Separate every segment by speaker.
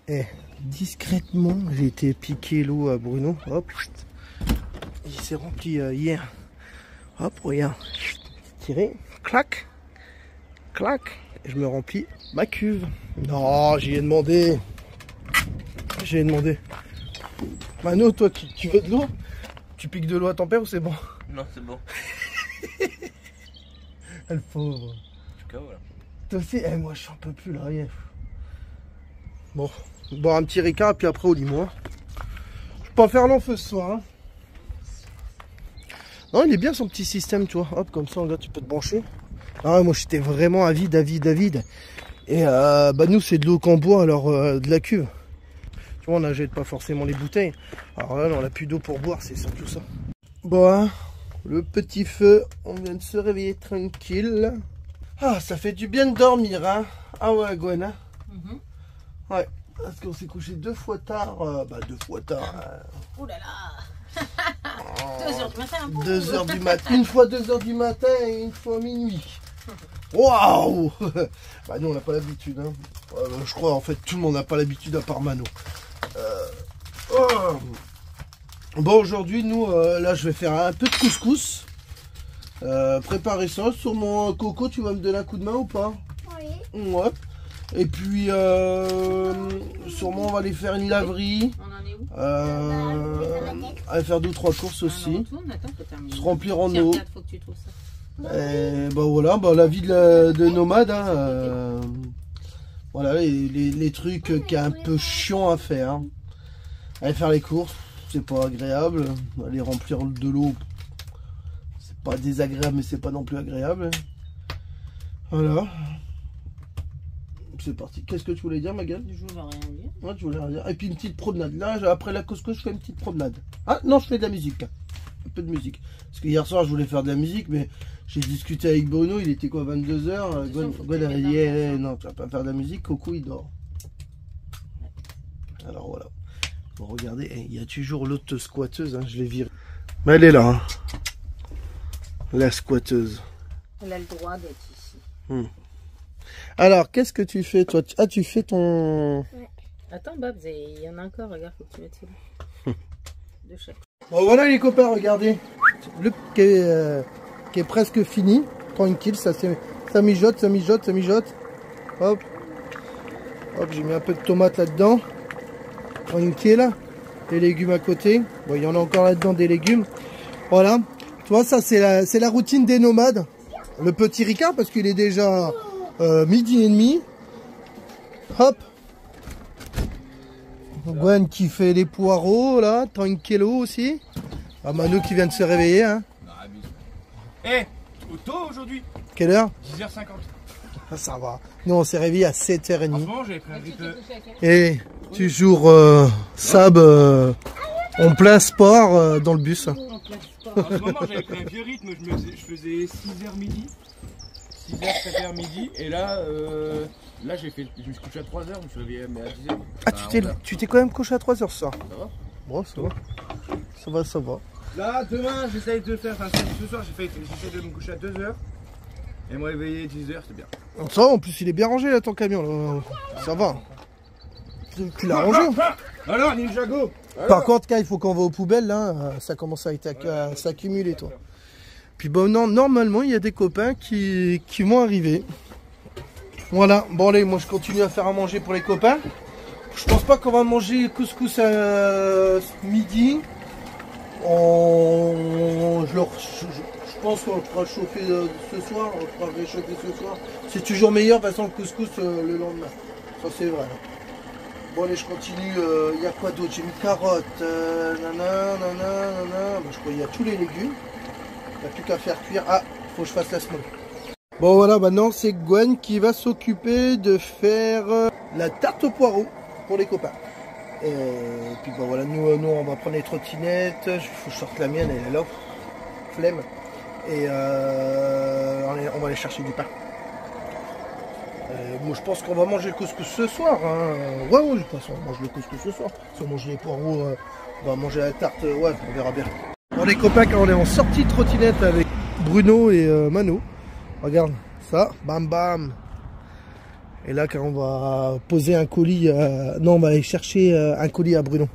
Speaker 1: Et discrètement, j'ai été piquer l'eau à Bruno. Hop, il s'est rempli hier. Hop, regarde, tiré, clac, clac, et je me remplis ma cuve. Non, j'y ai demandé. J'ai demandé. Mano, toi, tu veux de l'eau? Tu piques de l'eau à ton père ou c'est bon?
Speaker 2: Non, c'est bon.
Speaker 1: Elle pauvre.
Speaker 2: Voilà.
Speaker 1: Toi aussi, moi je suis un peu plus là. Yeah. Bon, boire un petit ricard et puis après au lit, moi. Je peux pas faire long feu ce soir. Hein. Non, il est bien son petit système, tu vois. Hop, comme ça, là, tu peux te brancher. Ah, moi j'étais vraiment avide. Et bah nous, c'est de l'eau qu'on boit, alors de la cuve. Tu vois, on n'achète pas forcément les bouteilles. Alors là, on n'a plus d'eau pour boire, c'est surtout ça. Bon, hein, le petit feu, on vient de se réveiller tranquille. Ah, ça fait du bien de dormir, hein. Ah ouais, Gwen, hein. Ouais, parce qu'on s'est couché 2 fois tard. 2 fois tard.
Speaker 3: Ouh là là. 2h du matin.
Speaker 1: 2h du matin. Une fois 2h du matin et une fois minuit. Waouh. Bah nous, on n'a pas l'habitude, hein. Je crois, en fait, tout le monde n'a pas l'habitude à part Mano. Bon, aujourd'hui, nous, là, je vais faire un peu de couscous. Préparer ça sur mon coco. Tu vas me donner un coup de main ou pas?
Speaker 3: Oui.
Speaker 1: Ouais. Et puis sûrement on va aller faire une laverie.
Speaker 3: On en est où?
Speaker 1: Aller faire 2 ou 3 courses aussi. Se remplir en eau.
Speaker 3: Faut que tu trouves ça.
Speaker 1: Et bah voilà, bah, la vie de nomade. Hein, voilà les trucs qui est un peu chiant à faire. Hein. Aller faire les courses, c'est pas agréable. Aller remplir de l'eau. Pas désagréable, mais c'est pas non plus agréable. Voilà. C'est parti. Qu'est-ce que tu voulais dire, ma gueule?
Speaker 3: Je voulais rien dire.
Speaker 1: Ouais, tu voulais rien dire. Et puis une petite promenade. Là, après la couscous, je fais une petite promenade. Ah non, je fais de la musique. Un peu de musique. Parce que hier soir, je voulais faire de la musique, mais j'ai discuté avec Bruno. Il était quoi, 22h? Gwen a dit, non, tu vas pas faire de la musique. Coco, il dort. Alors voilà. Bon, regardez, il y a toujours l'autre squatteuse. Hein, je l'ai virée. Mais elle est là. Hein. La squatteuse.
Speaker 3: Elle a le droit d'être ici.
Speaker 1: Alors, qu'est-ce que tu fais, toi? Ah, tu fais ton...
Speaker 3: Ouais. Attends, Babs, il y en a encore, regarde, faut que tu mettes celui-là. De chaque.
Speaker 1: Bon, voilà les copains, regardez. Le qui est presque fini. Tranquille, ça mijote. Hop. Hop, j'ai mis un peu de tomate là-dedans. Tranquille. Les légumes à côté. Bon, il y en a encore là-dedans des légumes. Voilà. Tu vois, ça, c'est la routine des nomades. Le petit Ricard, parce qu'il est déjà 12h30. Hop. Gwen qui fait les poireaux, là. Tranquillo aussi. Ah, Manu qui vient de se réveiller, hein.
Speaker 2: Eh, tôt aujourd'hui.
Speaker 1: Quelle heure?
Speaker 2: 10h50.
Speaker 1: Ah, ça va. Nous, on s'est réveillé à 7h30.
Speaker 2: En ce moment, j'avais pris un rythme.
Speaker 1: Et toujours Sab en plein sport dans le bus.
Speaker 2: En ce moment, j'avais pris un vieux rythme. Je faisais 6h midi. 6h, 7h midi. Et là, là je me suis couché à 3h. Je me suis réveillé à 10h.
Speaker 1: Ah, tu t'es quand même couché à 3h ce soir?
Speaker 2: Ça va.
Speaker 1: Bon, ça va. Ça va.
Speaker 2: Là, demain, j'essaye de faire. Enfin, ce soir, j'essaie de me coucher à 2h. Et me réveiller 10h, c'est bien.
Speaker 1: Ça va, en plus, il est bien rangé là, ton camion. Là. Ça va. Tu l'as rangé?
Speaker 2: Alors, Ninjago.
Speaker 1: Par contre, quand il faut qu'on va aux poubelles, là, ça commence à s'accumuler, toi. Puis bon, non, normalement, il y a des copains qui vont arriver. Voilà. Bon, allez, moi, je continue à faire à manger pour les copains. Je pense pas qu'on va manger couscous à midi. Je pense qu'on le fera chauffer ce soir. On le fera réchauffer ce soir. C'est toujours meilleur, de toute façon, le couscous le lendemain. Ça, c'est vrai. Bon, allez, je continue. Il y a quoi d'autre? J'ai une carotte. Bon, je crois qu'il y a tous les légumes. Il n'y a plus qu'à faire cuire. Ah, il faut que je fasse la smoke. Bon, voilà, maintenant, c'est Gwen qui va s'occuper de faire la tarte aux poireaux pour les copains. Et puis, bon, voilà, nous, on va prendre les trottinettes. Il faut que je sorte la mienne, elle est là. Flemme. Et on va aller chercher du pain. Moi je pense qu'on va manger le couscous ce soir. Hein. Ouais, je pense qu'on mange le couscous ce soir. Si on mange les poireaux, on va manger la tarte. Ouais, on verra bien. Bon les copains, quand on est en sortie de trottinette avec Bruno et Mano, regarde ça, bam bam. Et là, quand on va poser un colis, non, on va aller chercher un colis à Bruno.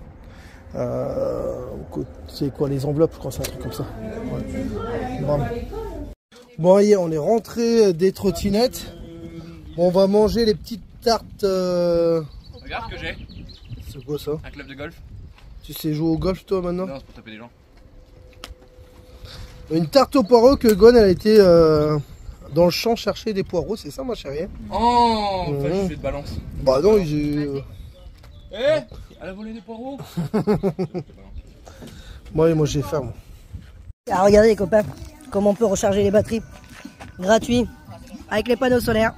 Speaker 1: C'est quoi, les enveloppes, je crois, c'est un truc comme ça. Ouais. Bon, allez, on est rentré des trottinettes. Bon, on va manger les petites tartes.
Speaker 2: Regarde ce que j'ai.
Speaker 1: C'est quoi ça?
Speaker 2: Un club de golf.
Speaker 1: Tu sais jouer au golf, toi, maintenant?
Speaker 2: Non, c'est pour taper des gens.
Speaker 1: Une tarte aux poireaux que Gon, elle a été dans le champ chercher des poireaux, c'est ça, ma chérie?
Speaker 2: Oh, en fait, je fais de balance.
Speaker 1: Bah non, ils...
Speaker 2: Eh, elle a volé des poireaux.
Speaker 1: Moi, moi j'ai faim.
Speaker 4: Ah, regardez les copains, comment on peut recharger les batteries. Gratuit, avec les panneaux solaires.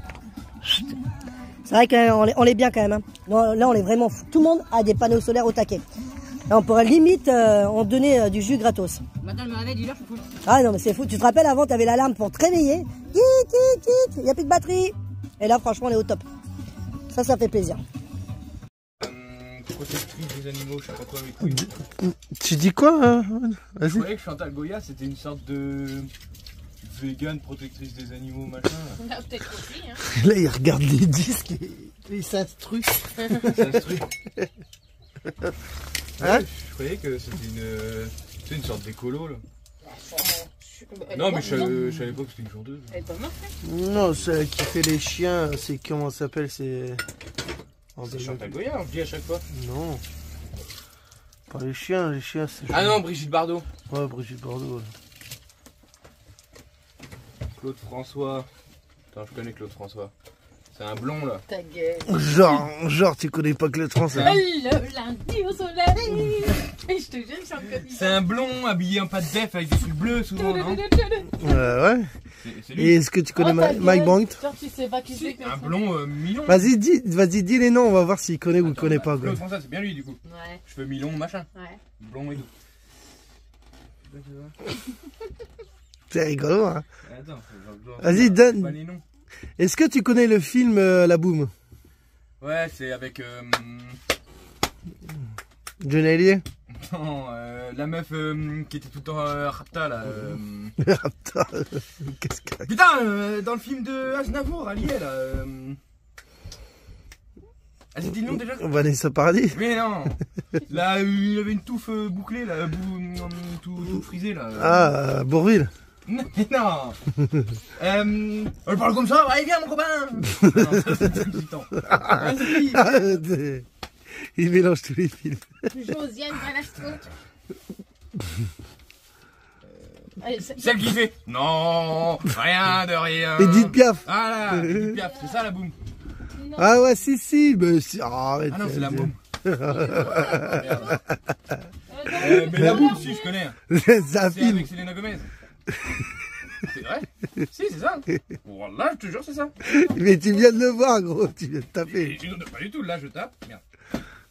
Speaker 4: C'est vrai qu'on est bien quand même. Hein. Non, là, on est vraiment fou. Tout le monde a des panneaux solaires au taquet. Là, on pourrait limite en donner du jus gratos.
Speaker 3: Maintenant, je me réveille, dis-leur, je suis fou.
Speaker 4: Ah non, mais c'est fou. Tu te rappelles, avant, tu avais l'alarme pour te réveiller. Il n'y a plus de batterie. Et là, franchement, on est au top. Ça fait plaisir.
Speaker 2: Protectrice des animaux, je sais pas quoi avec lui.
Speaker 1: Tu dis quoi hein?
Speaker 2: Je croyais que Chantal Goya c'était une sorte de vegan protectrice des animaux machin.
Speaker 3: Ah, peut-être aussi, hein.
Speaker 1: Là, il regarde les disques et il s'instruit.
Speaker 2: S'instruit.
Speaker 1: Hein?
Speaker 2: Je croyais que c'était une sorte d'écolo là.
Speaker 3: Elle
Speaker 2: Non
Speaker 3: est
Speaker 2: mais
Speaker 3: morte,
Speaker 2: je savais pas que c'était une chanteuse.
Speaker 3: Elle est pas morte, hein.
Speaker 1: Non, celle qui fait les chiens, c'est comment ça s'appelle? C'est.
Speaker 2: C'est Chantal Goya, on se dit à chaque fois.
Speaker 1: Non. Pas les chiens c'est.
Speaker 2: Ah non, Brigitte Bardot.
Speaker 1: Ouais, Brigitte Bardot. Ouais.
Speaker 2: Claude François. Attends, je connais Claude François. C'est un blond là.
Speaker 3: Ta gueule.
Speaker 1: Genre, tu connais pas que le trans. Hein.
Speaker 3: Le lundi au soleil. Et je te jure, j'en connais.
Speaker 2: C'est un blond habillé en pâte def avec des trucs bleus souvent, non?
Speaker 1: Ouais.
Speaker 2: C'est
Speaker 1: Et
Speaker 2: lui.
Speaker 1: est-ce que tu connais Mike Brandt?
Speaker 3: Genre, tu sais pas qui c'est
Speaker 2: Un blond mignon.
Speaker 1: Vas-y, dis les noms, on va voir s'il connaît ou il connaît pas.
Speaker 2: Claude
Speaker 1: Quoi.
Speaker 2: François, c'est bien lui du coup.
Speaker 3: Ouais,
Speaker 2: Cheveux mi-longs, machin.
Speaker 3: ouais.
Speaker 2: Blond et tout.
Speaker 1: C'est rigolo, hein.
Speaker 2: Attends,
Speaker 1: Vas-y,
Speaker 2: pas
Speaker 1: donne.
Speaker 2: les noms.
Speaker 1: Est-ce que tu connais le film La Boom?
Speaker 2: Ouais, c'est avec
Speaker 1: John Hallyday?
Speaker 2: non, la meuf qui était tout le temps rapta là.
Speaker 1: Putain, qu'est-ce que.
Speaker 2: Putain, dans le film de Aznavour, Alié là. Ah, j'ai dit le nom déjà?
Speaker 1: Vanessa Paradis?
Speaker 2: Mais non. Là, il avait une touffe bouclée là, tout frisé là.
Speaker 1: Ah, Bourville?
Speaker 2: Non, mais non. On parle comme ça, allez viens mon copain. Non, ça c'est tout le temps. Vas-y.
Speaker 1: Il mélange tous les films.
Speaker 3: Josiane Balastro. Allez,
Speaker 2: Celle qui fait non, rien de rien.
Speaker 1: Edith Piaf.
Speaker 2: Ah là, Edith Piaf, c'est ça la boum.
Speaker 1: Ah ouais, si, mais si. Arrête.
Speaker 2: Ah non, c'est la boum. Mais la boum, si, je connais.
Speaker 1: C'est un
Speaker 2: C'est
Speaker 1: film.
Speaker 2: avec Selena Gomez. C'est vrai? Si, c'est ça. Voilà, je te jure, c'est ça.
Speaker 1: Mais tu viens de le voir, gros. Tu viens de taper.
Speaker 2: Pas du tout, là, je tape. Merde.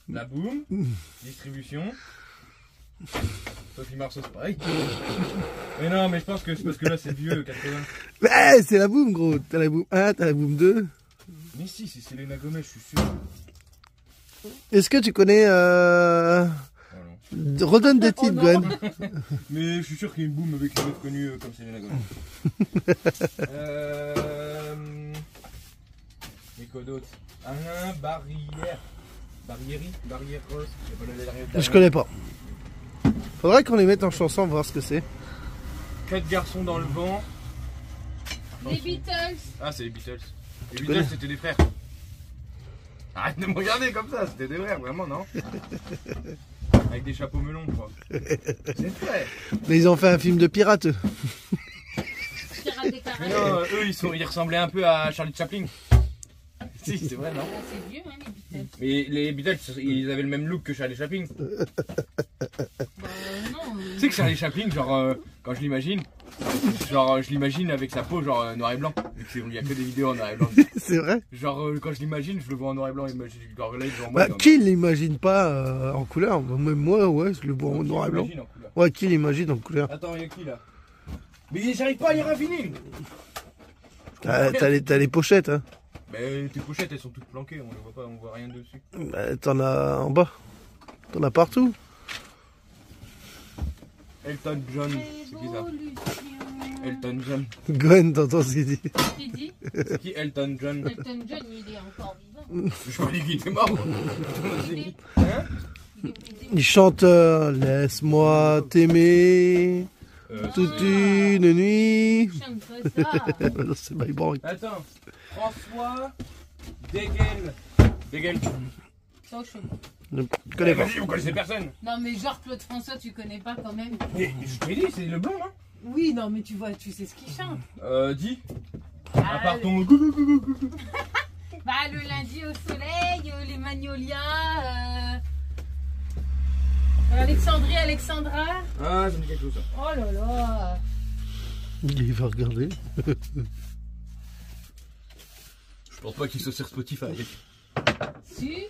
Speaker 2: La boum, distribution. Sophie Marceau, c'est pareil. Mais non, mais je pense que c'est parce que là, c'est vieux, 80.
Speaker 1: Ouais, c'est la boum, gros. T'as la boum 1, t'as la boum 2.
Speaker 2: Mais si, c'est Selena Gomez, je suis sûr.
Speaker 1: Est-ce que tu connais. Redonne des titres, Gwen.
Speaker 2: Mais je suis sûr qu'il y a une boum avec une meuf connue comme Selena Gomez. Et quoi d'autre? Alain Barrière. Barrière Rose.
Speaker 1: Je connais pas. Faudrait qu'on les mette en chanson, voir ce que c'est.
Speaker 2: 4 garçons dans le vent.
Speaker 3: les Beatles.
Speaker 2: Ah, c'est les Beatles. Les
Speaker 1: connais.
Speaker 2: Beatles, c'était des frères. Arrête de me regarder comme ça, c'était des frères, vraiment, non? Avec des chapeaux melons, quoi. C'est vrai.
Speaker 1: Mais ils ont fait un film de pirates.
Speaker 3: Pirates des
Speaker 2: Mais
Speaker 3: Caraïbes.
Speaker 2: non, eux, ils ressemblaient un peu à Charlie Chaplin. Si, c'est vrai, non?
Speaker 3: Ah, c'est vieux, hein, les Beatles.
Speaker 2: Mais les Beatles, ils avaient le même look que Charlie Chaplin.
Speaker 3: Bah, non.
Speaker 2: Tu sais que Charlie Chaplin, genre, quand je l'imagine, genre, je l'imagine avec sa peau, genre, noir et blanc. Vu qu'il y a que des vidéos en noir et blanc.
Speaker 1: C'est vrai.
Speaker 2: Genre, quand je l'imagine, je le vois en noir et blanc. Genre, là, devant moi,
Speaker 1: Bah,
Speaker 2: il est en
Speaker 1: qui l'imagine pas en couleur? Même moi, ouais, je le vois en noir et blanc.
Speaker 2: J'imagine en couleur.
Speaker 1: Ouais, qui l'imagine en couleur?
Speaker 2: Attends, il y a qui là? Mais j'arrive pas à lire un vinyle.
Speaker 1: T'as les pochettes, hein.
Speaker 2: Mais tes pochettes, elles sont toutes planquées, on les voit pas, on voit rien dessus.
Speaker 1: Bah, t'en as en bas. T'en as partout.
Speaker 2: Elton John, c'est qui ça? Elton John.
Speaker 1: Gwen, t'entends ce qu'il dit?
Speaker 3: Qui dit
Speaker 2: C'est qui Elton John?
Speaker 3: Elton John, il est encore vivant.
Speaker 2: Je croyais qu'il était mort. Hein?
Speaker 1: Il chante Laisse-moi t'aimer toute une nuit.
Speaker 3: Chante pas ça.
Speaker 1: C'est My Boy.
Speaker 2: Attends. François Degel. Degel.
Speaker 3: Ça, je sais pas.
Speaker 1: Je connais pas.
Speaker 2: Vas-y, vous connaissez personne.
Speaker 3: Non, mais genre Claude François, tu connais pas quand même.
Speaker 2: Mais je t'ai dit, c'est le blond, hein.
Speaker 3: Oui, non, mais tu vois, tu sais ce qu'il chante.
Speaker 2: Dis.
Speaker 3: Ah,
Speaker 2: À part ton.
Speaker 3: Bah, le lundi au soleil, les magnolias, Alexandrie, Alexandra.
Speaker 2: Ah, ça me dit quelque chose, ça.
Speaker 3: Oh là là.
Speaker 1: Il va regarder.
Speaker 2: Je pense pas qu'il soit sur Spotify.
Speaker 3: Si.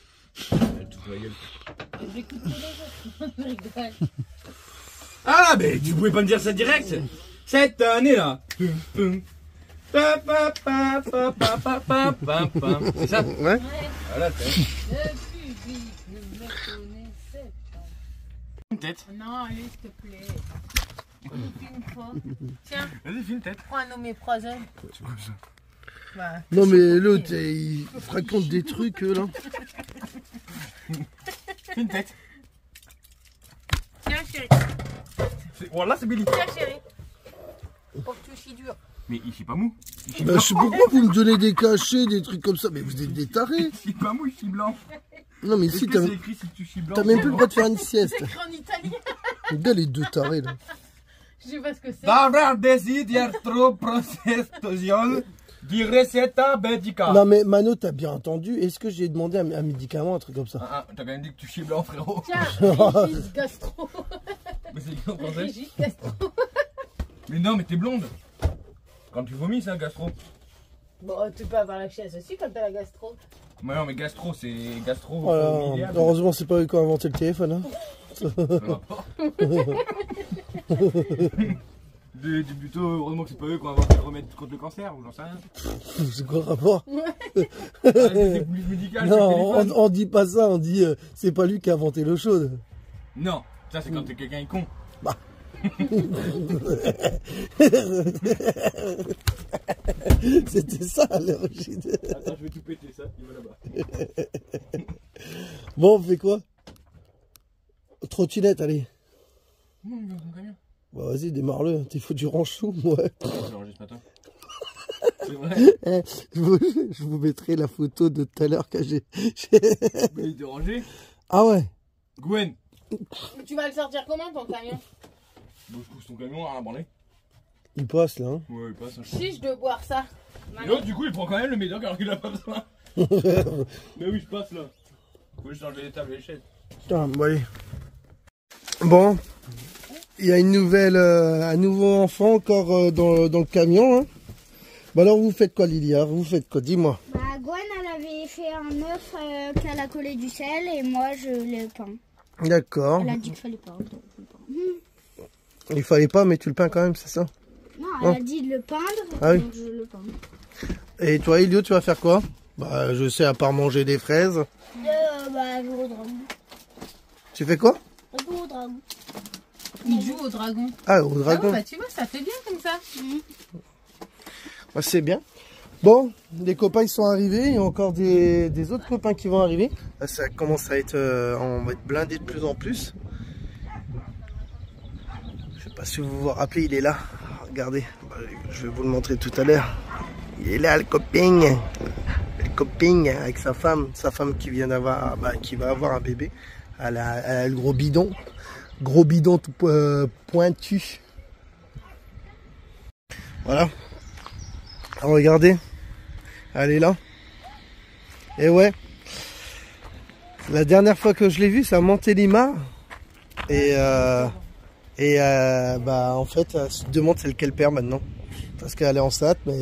Speaker 2: Elle touche la gueule.
Speaker 3: J'écoute tous les autres. Je rigole.
Speaker 2: Ah, mais tu pouvais pas me dire ça direct. Cette année-là. C'est ça?
Speaker 1: Ouais.
Speaker 3: Ouais.
Speaker 2: Voilà, c'est.
Speaker 3: Le public ne me connaissait pas.
Speaker 2: Une tête.
Speaker 3: Non, allez, s'il te plaît. Une fois. Tiens,
Speaker 2: Vas-y, fais une tête.
Speaker 3: prends un oméprazole.
Speaker 2: C'est comme ça.
Speaker 3: Bah,
Speaker 1: Non mais l'autre, il raconte des trucs là.
Speaker 2: Fais une tête.
Speaker 3: tiens, chérie.
Speaker 2: Voilà, c'est Billy.
Speaker 3: Tiens, chérie. Pour que tu chies dur.
Speaker 2: Mais il chie pas mou. Il chie
Speaker 1: Bah,
Speaker 2: blanc.
Speaker 1: je sais pourquoi vous me donnez des cachets, des trucs comme ça. Mais vous êtes des tarés.
Speaker 2: Il chie pas mou, il chie blanc.
Speaker 1: Non mais
Speaker 2: Est-ce
Speaker 1: ici,
Speaker 2: que
Speaker 1: t'as
Speaker 2: c'est écrit si tu chies blanc?
Speaker 1: même plus le droit de faire une sieste.
Speaker 3: C'est écrit en italien.
Speaker 1: Regarde les deux tarés là.
Speaker 3: Je sais pas ce que c'est.
Speaker 2: D'aver desidero procession di recetta medica.
Speaker 1: Non mais Mano, t'as bien entendu. Est-ce que j'ai demandé un médicament, un truc comme ça?
Speaker 2: Ah, t'as quand même dit que tu chies blanc, frérot.
Speaker 3: Tiens, Régis Gastro.
Speaker 2: Mais c'est écrit en français.
Speaker 3: Régis Gastro.
Speaker 2: Mais non, mais t'es blonde. Quand tu vomis, c'est un gastro.
Speaker 3: Bon, tu peux avoir la chaise aussi quand t'as la gastro.
Speaker 2: Mais non, mais gastro, c'est gastro.
Speaker 1: Voilà.
Speaker 2: familial.
Speaker 1: Heureusement, c'est pas eux qui ont inventé le téléphone. Hein.
Speaker 2: Ça va pas. Plutôt, heureusement que c'est pas eux qui ont inventé le remède contre le cancer, ou j'en sais rien.
Speaker 1: C'est quoi le rapport?
Speaker 2: Ah, c'est plus médical.
Speaker 1: Non,
Speaker 2: que le téléphone.
Speaker 1: on dit pas ça. On dit c'est pas lui qui a inventé l'eau chaude.
Speaker 2: Non, ça c'est quand t'es quelqu'un est con.
Speaker 1: Bah. C'était ça à l'origine.
Speaker 2: Attends, je vais tout péter ça, il va là-bas.
Speaker 1: Bon, on fait quoi? Trottinette, allez.
Speaker 2: Non, il va mon camion.
Speaker 1: Bah vas-y, démarre-le. T'es fou du ranchou, ouais.
Speaker 2: J'ai rangé ce matin. C'est vrai.
Speaker 1: Eh, je vous mettrai la photo de tout à l'heure que j'ai.
Speaker 2: Mais il était rangé.
Speaker 1: Ah ouais.
Speaker 2: Gwen.
Speaker 3: Tu vas le sortir comment ton camion?
Speaker 2: Bon, je pousse ton camion, rien à branler.
Speaker 1: Il passe là. Hein.
Speaker 2: Ouais, il passe.
Speaker 3: Chiche de boire ça.
Speaker 2: Et l'autre, du coup, il prend quand même le médoc alors qu'il a pas besoin. Mais oui, je passe là. Faut juste enlever les tables et les chaises.
Speaker 1: Putain, bon, allez. Bon, il y a une nouvelle, un nouveau enfant encore dans le camion. Hein. Bah alors vous faites quoi, Lilia? Vous faites quoi? Dis-moi.
Speaker 5: Bah, Gwen, elle avait fait un œuf qu'elle a collé du sel et moi je l'ai peint.
Speaker 1: D'accord.
Speaker 5: Elle a dit qu'il fallait pas. Donc, je le peins.
Speaker 1: Il fallait pas, mais tu le peins quand même, c'est ça?
Speaker 5: Non,
Speaker 1: Oh.
Speaker 5: elle a dit de le peindre,
Speaker 1: Ah oui.
Speaker 5: donc je le peins.
Speaker 1: Et toi, Elio, tu vas faire quoi? Bah, je sais, à part manger des fraises.
Speaker 5: Bah, jouer au dragon.
Speaker 1: Tu fais quoi?
Speaker 5: Jouer au dragon.
Speaker 3: Il joue au dragon.
Speaker 1: Ah, au
Speaker 3: Ah
Speaker 1: dragon.
Speaker 3: ouais, bah tu vois, ça fait bien comme ça.
Speaker 1: Bah, c'est bien. Bon, les copains ils sont arrivés, il y a encore des autres copains qui vont arriver. Là, ça commence à être, on va être blindé de plus en plus. Je sais pas si vous vous rappelez, il est là. Regardez, bah, je vais vous le montrer tout à l'heure. Il est là, le copain. Le copain avec sa femme qui vient d'avoir, qui va avoir un bébé. Elle a le gros bidon tout pointu. Voilà. Alors, regardez, elle est là. Et ouais, la dernière fois que je l'ai vue, c'est à Montélimar. Et en fait, elle se demande celle qu'elle perd maintenant. Parce qu'elle est enceinte, mais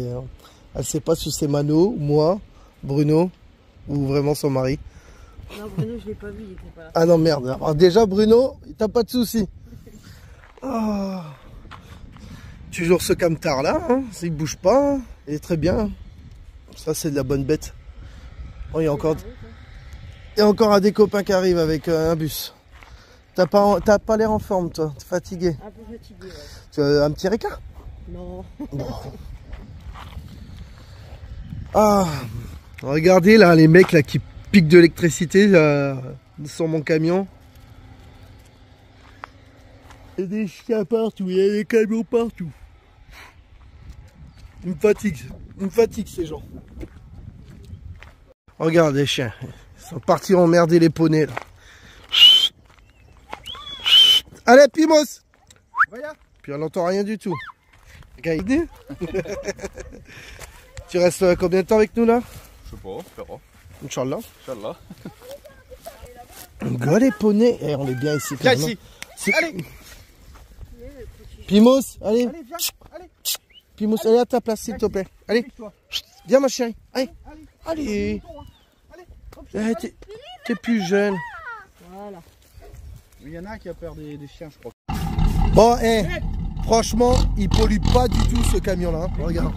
Speaker 1: elle sait pas si c'est Mano, moi, Bruno, ou vraiment son mari.
Speaker 3: Non, Bruno, je l'ai pas vu, il était pas là.
Speaker 1: Ah non, merde. Alors déjà, Bruno, t'as pas de soucis. Oh. Toujours ce camtar là, hein. Il bouge pas, il est très bien. Ça, c'est de la bonne bête. Oh, il y a encore un des copains qui arrive avec un bus. T'as pas l'air en forme, toi. T'es fatigué.
Speaker 3: Un peu fatigué, ouais.
Speaker 1: Tu as un petit récart?
Speaker 3: Non.
Speaker 1: Bon. Ah, regardez là les mecs là qui piquent de l'électricité sur mon camion. Il y a des chiens partout, il y a des camions partout. Ils me fatiguent ces gens. Regarde les chiens, ils sont partis emmerder les poneys là. Allez Pimos. Puis on n'entend rien du tout. Regarde. Tu restes combien de temps avec nous là?
Speaker 2: Je sais pas, on verra.
Speaker 1: Inch'Allah.
Speaker 2: Inch'Allah.
Speaker 1: Regarde les poneys. Eh, on est bien ici.
Speaker 2: Viens ici.
Speaker 1: Allez. Pimos, allez.
Speaker 2: Allez, viens. Allez.
Speaker 1: Pimos, allez à ta place s'il te plaît. Allez. Viens ma chérie. Allez. Allez. T'es plus jeune.
Speaker 3: Voilà.
Speaker 2: Il y en a un qui a peur des chiens, je crois.
Speaker 1: Bon, franchement, il pollue pas du tout ce camion là. Regarde.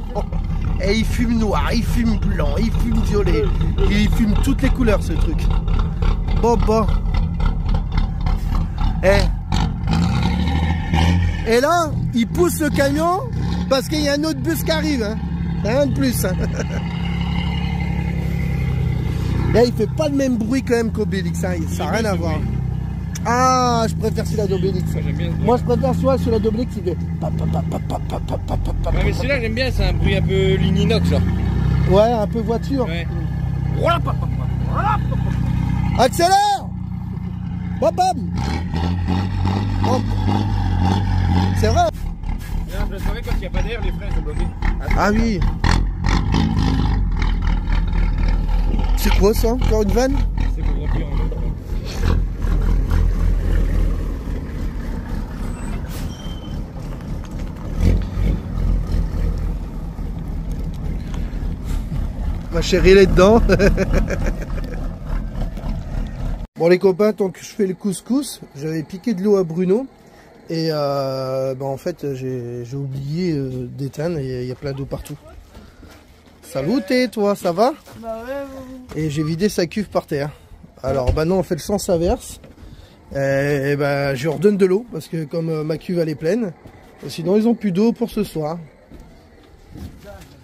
Speaker 1: Et il fume noir, il fume blanc, il fume violet. Il fume toutes les couleurs ce truc. Bon. Et là, il pousse le camion parce qu'il y a un autre bus qui arrive. Hein. Rien de plus. Hein. Là, il fait pas le même bruit quand même qu'Obélix. Hein. Ça n'a rien à voir. Ah, je préfère celui-là d'Obélix. Moi, je préfère celui-là d'Obélix. Il fait.
Speaker 2: Ouais, mais celui-là, j'aime bien. C'est un bruit un peu ligne inox, là.
Speaker 1: Ouais, un peu voiture.
Speaker 2: Ouais.
Speaker 1: Accélère. Bam bam. Hop. C'est vrai.
Speaker 2: Je le savais quand il n'y a pas d'air, les freins sont bloqués.
Speaker 1: Ah oui. C'est quoi ça? Encore une vanne?
Speaker 2: C'est pour remplir en eau.
Speaker 1: Ma chérie, elle est dedans. Bon les copains, tant que je fais le couscous, j'avais piqué de l'eau à Bruno. Et en fait, j'ai oublié d'éteindre et il y a plein d'eau partout. Salut, toi, ça va?
Speaker 3: Bah ouais.
Speaker 1: Et j'ai vidé sa cuve par terre. Alors maintenant on fait le sens inverse. Et je redonne de l'eau parce que comme ma cuve elle est pleine. Et sinon ils ont plus d'eau pour ce soir.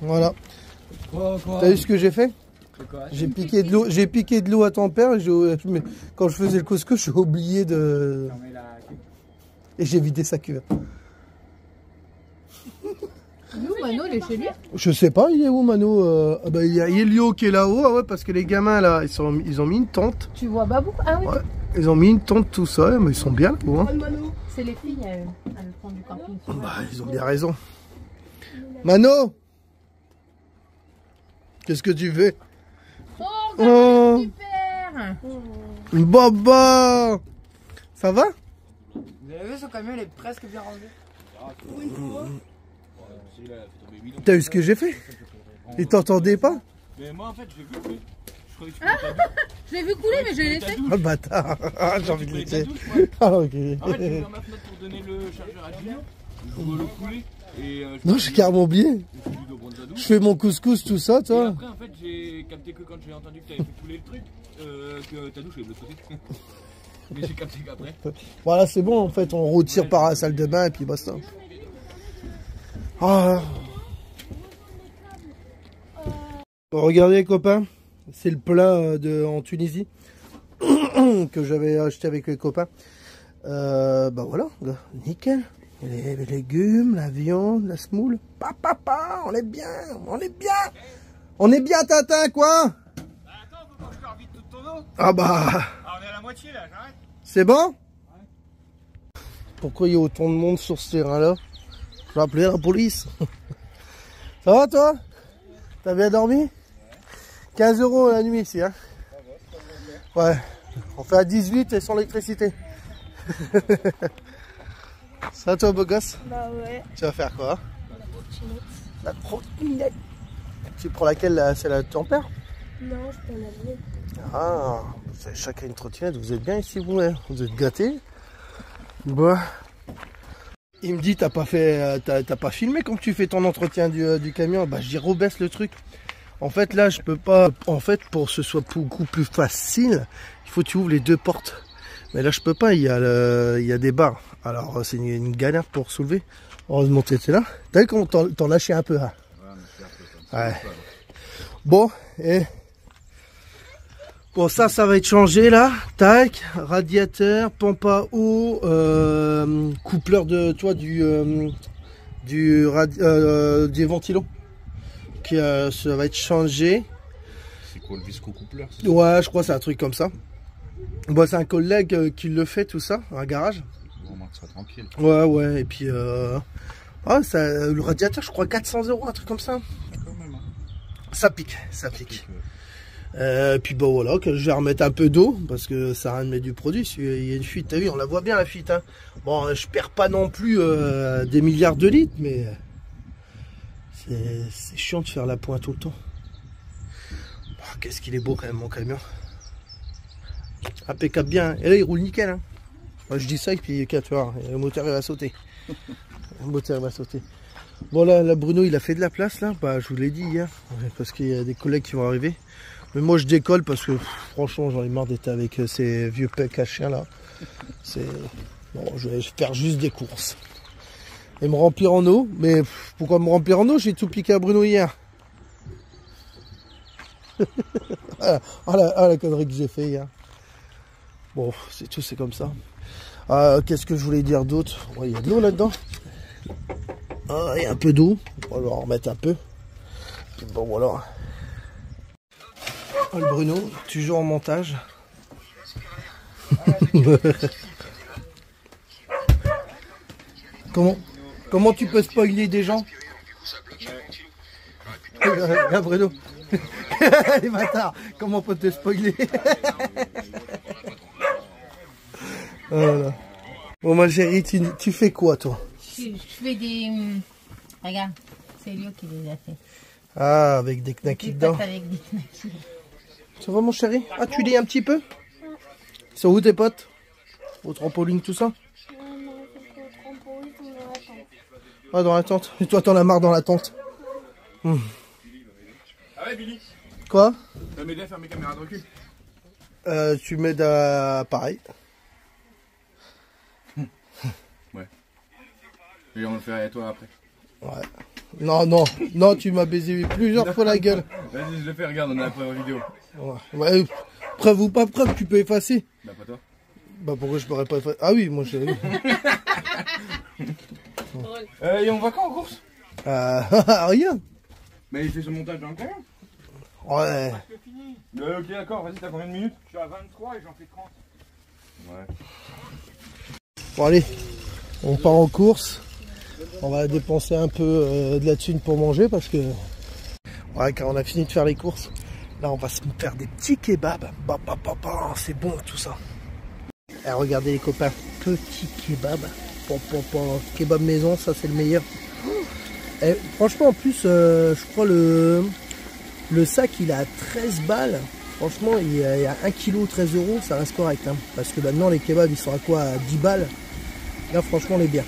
Speaker 1: Voilà. T'as vu ce que j'ai fait? J'ai piqué de l'eau à tempère. Quand je faisais le couscous, j'ai oublié de... Et j'ai vidé sa cuve.
Speaker 3: Nous, Mano, il est chez lui.
Speaker 1: Je sais pas, il est où Mano? Il y a Elio qui est là-haut, ouais, parce que les gamins là, ils ont mis une tente.
Speaker 3: Tu vois Babou? Ah oui.
Speaker 1: Ouais, ils ont mis une tente tout ça, mais ils sont bien là-haut. Hein.
Speaker 3: C'est les filles, elles font du camping.
Speaker 1: Ils ont bien raison. Mano, qu'est-ce que tu fais?
Speaker 3: Oh, super.
Speaker 1: Baba, ça va?
Speaker 6: Vous avez vu, ce camion, il est presque bien rangé.
Speaker 1: T'as vu ce que j'ai fait? Et t'entendais pas?
Speaker 2: Mais moi en fait je l'ai vu couler. Je croyais que tu
Speaker 3: Ah, je l'ai vu couler mais je l'ai laissé.
Speaker 1: Ah bâtard, j'ai envie de le laisser.
Speaker 2: Ah
Speaker 1: Ah ok.
Speaker 2: en fait j'ai ouvert ma fenêtre pour donner le chargeur à Julien. Je vois l'eau couler. Et
Speaker 1: Non, j'ai carrément oublié. Je fais mon couscous, tout ça,
Speaker 2: Et
Speaker 1: toi.
Speaker 2: après en fait j'ai capté que quand j'ai entendu que t'avais fait couler le truc, que ta douche est de l'autre côté. Mais j'ai capté qu'après.
Speaker 1: Voilà, c'est bon en fait, on retire par la salle de bain et puis basta. Ah. Bon, regardez les copains, c'est le plat en Tunisie que j'avais acheté avec les copains. Voilà, nickel. Les légumes, la viande, la semoule. Papa, on est bien, on est bien. On est bien Tintin quoi.
Speaker 2: Attends, faut pas que je leur vide toute ton eau.
Speaker 1: Ah bah.
Speaker 2: Ah, on est à la moitié là, j'arrête.
Speaker 1: C'est bon? Pourquoi il y a autant de monde sur ce terrain-là? Je vais appeler la police. Ça va toi? T'as bien dormi? 15 € la nuit ici, hein? Ouais. On fait à 18 et sans électricité. Ça va toi, beau gosse?
Speaker 5: Bah ouais.
Speaker 1: Tu vas faire quoi? La trottinette. Tu prends laquelle? C'est la tempère?
Speaker 5: Non, je peux la vie.
Speaker 1: Ah, vous avez chacun une trottinette, vous êtes bien ici, vous, hein? Vous êtes gâtés. Bon. Il me dit, t'as pas filmé quand tu fais ton entretien du camion? Bah, je dis, rebaisse le truc. En fait, là, je peux pas. En fait, pour que ce soit beaucoup plus facile, il faut que tu ouvres les deux portes. Mais là, je peux pas, il y a des barres. Alors, c'est une galère pour soulever. Heureusement que t'étais là. T'as vu comment t'en lâchais un peu, hein? Ouais. Bon, et... Bon, ça va être changé, là. Tac, radiateur, pompe à eau, coupleur de, tu vois, des ventilos. Qui, ça va être changé.
Speaker 2: C'est quoi le visco-coupleur?
Speaker 1: Ouais, je crois que c'est un truc comme ça. Bon, c'est un collègue qui le fait, tout ça, un garage.
Speaker 2: Bon, ça sera tranquille.
Speaker 1: Ouais, et puis... Ah, ça, le radiateur, je crois 400 €, un truc comme ça.
Speaker 2: Quand même, hein.
Speaker 1: Ça pique. Puis bon voilà, que je vais remettre un peu d'eau parce que ça a rien de mettre du produit. Il y a une fuite, t'as vu, on la voit bien la fuite. Hein. Bon, je perds pas non plus des milliards de litres, mais c'est chiant de faire la pointe tout le temps. Oh, qu'est-ce qu'il est beau quand même mon camion. Impeccable bien. Et là il roule nickel. Hein. Moi, je dis ça et puis tu vois, le moteur il va sauter. Le moteur il va sauter. Bon là Bruno il a fait de la place là. Bah je vous l'ai dit hier parce qu'il y a des collègues qui vont arriver. Mais moi je décolle parce que franchement j'en ai marre d'être avec ces vieux pecs à chien là. Bon, je vais faire juste des courses. Et me remplir en eau. Mais pourquoi me remplir en eau? J'ai tout piqué à Bruno hier. la connerie que j'ai fait hier. Bon, c'est tout, c'est comme ça. Qu'est-ce que je voulais dire d'autre? Il y a de l'eau là-dedans. Il y a un peu d'eau. On va en remettre un peu. Puis bon voilà. Le Bruno, toujours en montage. Comment tu peux spoiler des gens? Regarde Bruno. Les bâtards, comment on peut te spoiler? Voilà. Bon ma chérie, tu fais quoi toi?
Speaker 3: Je fais des... Regarde, c'est Léo qui les a fait.
Speaker 1: Ah, avec des knackis dedans.
Speaker 3: Avec des knackis.
Speaker 1: Ça va mon chéri? Ah, tu lis un petit peu? C'est où tes potes? Au trampoline, tout ça? Ah, dans la tente. Et toi, t'en as marre dans la tente.
Speaker 2: Ah ouais, Billy?
Speaker 1: Quoi?
Speaker 2: Tu vas m'aider à faire mes caméras de recul?
Speaker 1: Tu m'aides à... pareil.
Speaker 2: Ouais. Et on le fait à toi après.
Speaker 1: Ouais. Non, tu m'as baisé plusieurs fois la gueule.
Speaker 2: Vas-y, je le fais, regarde, on a la première vidéo.
Speaker 1: Ouais, preuve ou pas preuve, tu peux effacer.
Speaker 2: Bah, pas toi.
Speaker 1: Bah, pourquoi je pourrais pas effacer? Ah oui, moi j'ai...
Speaker 2: Et on va quand en course?
Speaker 1: Rien.
Speaker 2: Mais il fait son montage dans le camion.
Speaker 1: Ouais.
Speaker 2: Ok, d'accord, vas-y, t'as combien de minutes? Je suis à 23 et j'en fais 30. Ouais.
Speaker 1: Bon, allez, on part en course. On va dépenser un peu de la thune pour manger parce que... Ouais, quand on a fini de faire les courses, là, on va se faire des petits kebabs. C'est bon tout ça. Et regardez les copains, petits kebabs. Kebab maison, ça c'est le meilleur. Et franchement, en plus, je crois le sac il a 13 balles. Franchement, il y a 1 kg 13 €, ça reste correct. Hein, parce que maintenant, les kebabs ils sont à quoi? À 10 balles. Là, franchement, on est bien.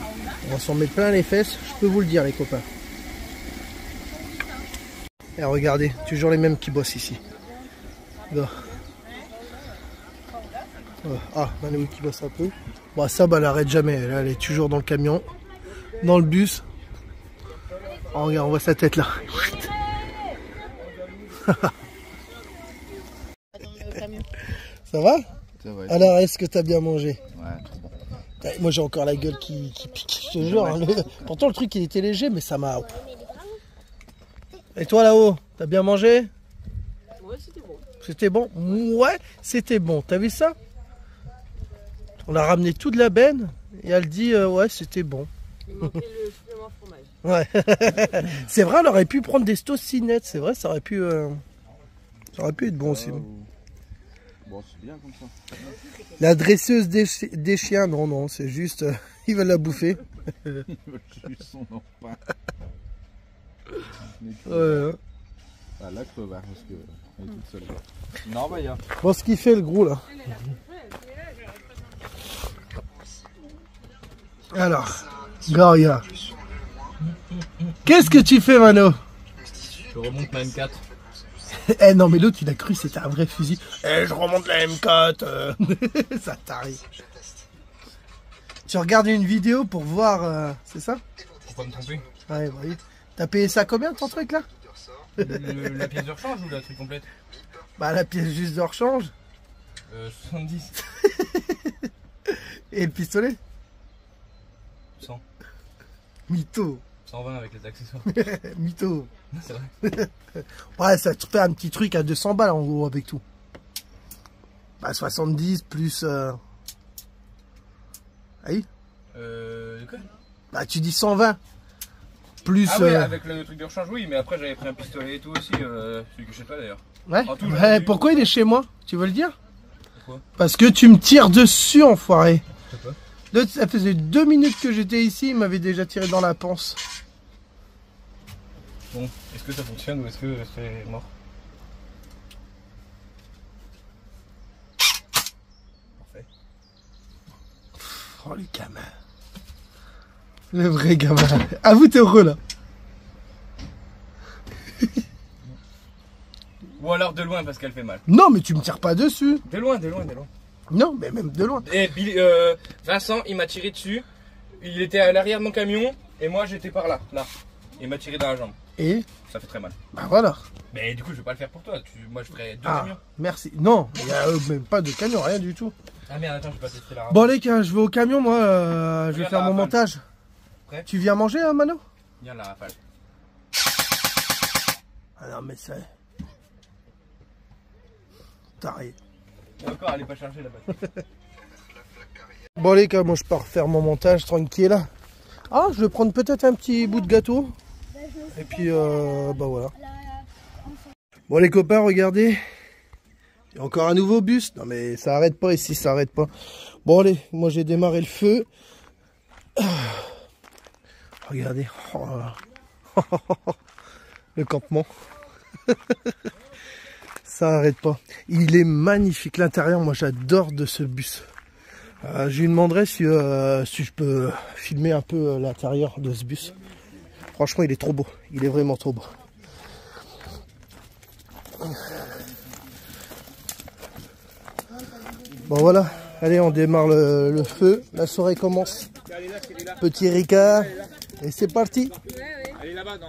Speaker 1: On va s'en mettre plein les fesses, je peux vous le dire, les copains. Et regardez, toujours les mêmes qui bossent ici. Là. Ah, Manu qui bosse un peu. Bon, ça, bah, elle arrête jamais. Elle est toujours dans le camion, dans le bus. Oh, regarde, on voit sa tête là. Ça va?
Speaker 2: Ça va.
Speaker 1: Alors, est-ce que tu as bien mangé?
Speaker 2: Ouais, trop bon.
Speaker 1: Moi, j'ai encore la gueule qui pique, je te jure. Hein. Pourtant, le truc, il était léger, mais ça m'a... Et toi, là-haut, t'as bien mangé?
Speaker 6: Ouais, c'était bon.
Speaker 1: C'était bon? Ouais, c'était bon. T'as vu ça? On a ramené toute la benne et elle dit ouais, c'était bon.
Speaker 6: Il manquait le supplément fromage.
Speaker 1: Ouais. C'est vrai, elle aurait pu prendre des stocinettes. C'est vrai, ça aurait pu être bon aussi.
Speaker 2: Bon, c'est bien comme ça.
Speaker 1: La dresseuse des chiens, non, c'est juste, ils veulent la bouffer.
Speaker 2: Ils veulent juste son enfant.
Speaker 1: Ouais.
Speaker 2: Ah, la crevard, parce que elle est toute seule. Non, bah, y'a.
Speaker 1: Bon, ce qu'il fait, le gros, là. Alors, regarde. Qu'est-ce que tu fais, Mano?
Speaker 2: Je remonte ma M4.
Speaker 1: Eh non, mais l'autre, il a cru que c'était un vrai fusil. Eh, je remonte la M4. Ça t'arrive. Tu regardes une vidéo pour voir... c'est ça?
Speaker 2: pas me tromper.
Speaker 1: Ouais, bah oui. T'as payé ça combien ton truc là?
Speaker 2: La pièce de rechange ou la truc complète?
Speaker 1: Bah la pièce juste de rechange.
Speaker 2: 70.
Speaker 1: Et le pistolet?
Speaker 2: 100.
Speaker 1: Mytho.
Speaker 2: 120 avec les accessoires.
Speaker 1: Mytho.
Speaker 2: C'est vrai.
Speaker 1: Ouais, ça te fait un petit truc à 200 balles en gros avec tout. Bah 70 plus... Ah oui.
Speaker 2: Quoi?
Speaker 1: Bah tu dis 120. Plus...
Speaker 2: Ah oui, avec le truc de rechange, oui, mais après j'avais pris un pistolet et tout aussi, celui que je sais pas d'ailleurs.
Speaker 1: Ouais.
Speaker 2: En tout,
Speaker 1: Ouais, pourquoi il est chez moi? Tu veux le dire?
Speaker 2: Pourquoi?
Speaker 1: Parce que tu me tires dessus, enfoiré.
Speaker 2: Je sais pas.
Speaker 1: Ça faisait 2 minutes que j'étais ici, il m'avait déjà tiré dans la panse.
Speaker 2: Bon, est-ce que ça fonctionne ou est-ce que c'est mort? Parfait.
Speaker 1: Oh, le gamin. Le vrai gamin. Ah, vous, t'es heureux, là.
Speaker 2: Ou alors de loin parce qu'elle fait mal.
Speaker 1: Non, mais tu me tires pas dessus.
Speaker 2: De loin, de loin, de loin.
Speaker 1: Non, mais même de loin.
Speaker 2: Et Vincent, il m'a tiré dessus. Il était à l'arrière de mon camion et moi j'étais par là, là. Il m'a tiré dans la jambe.
Speaker 1: Et
Speaker 2: Ça fait très mal.
Speaker 1: bah voilà.
Speaker 2: Mais du coup, je vais pas le faire pour toi. Moi, je ferai 2
Speaker 1: Ah,
Speaker 2: camions.
Speaker 1: merci. Non, il y a même pas de camion, rien du tout.
Speaker 2: Ah merde, attends, je vais pas tester la
Speaker 1: Bon, allez, je vais au camion, moi. Je vais
Speaker 2: Regarde
Speaker 1: faire
Speaker 2: la
Speaker 1: mon
Speaker 2: rafale.
Speaker 1: montage.
Speaker 2: Prêt?
Speaker 1: Tu viens manger, hein, Mano?
Speaker 2: Viens la rafale.
Speaker 1: Ah non, mais c'est... Taré.
Speaker 2: Et encore, elle est pas chargée là-bas.
Speaker 1: Bon, allez, moi, je pars faire mon montage tranquille. Ah, je vais prendre peut-être un petit bout de gâteau. Et puis, bah voilà. Bon, les copains, regardez. Il y a encore un nouveau bus. Non, mais ça arrête pas ici, ça arrête pas. Bon, allez, moi, j'ai démarré le feu. Regardez. Oh là là. Le campement. Ça arrête pas. Il est magnifique. L'intérieur, moi, j'adore de ce bus. Je lui demanderai si je peux filmer un peu l'intérieur de ce bus. Franchement, il est trop beau. Il est vraiment trop beau. Bon, voilà. Allez, on démarre le feu. La soirée commence. Petit Ricard. Et c'est parti.
Speaker 2: Elle est là-bas dans...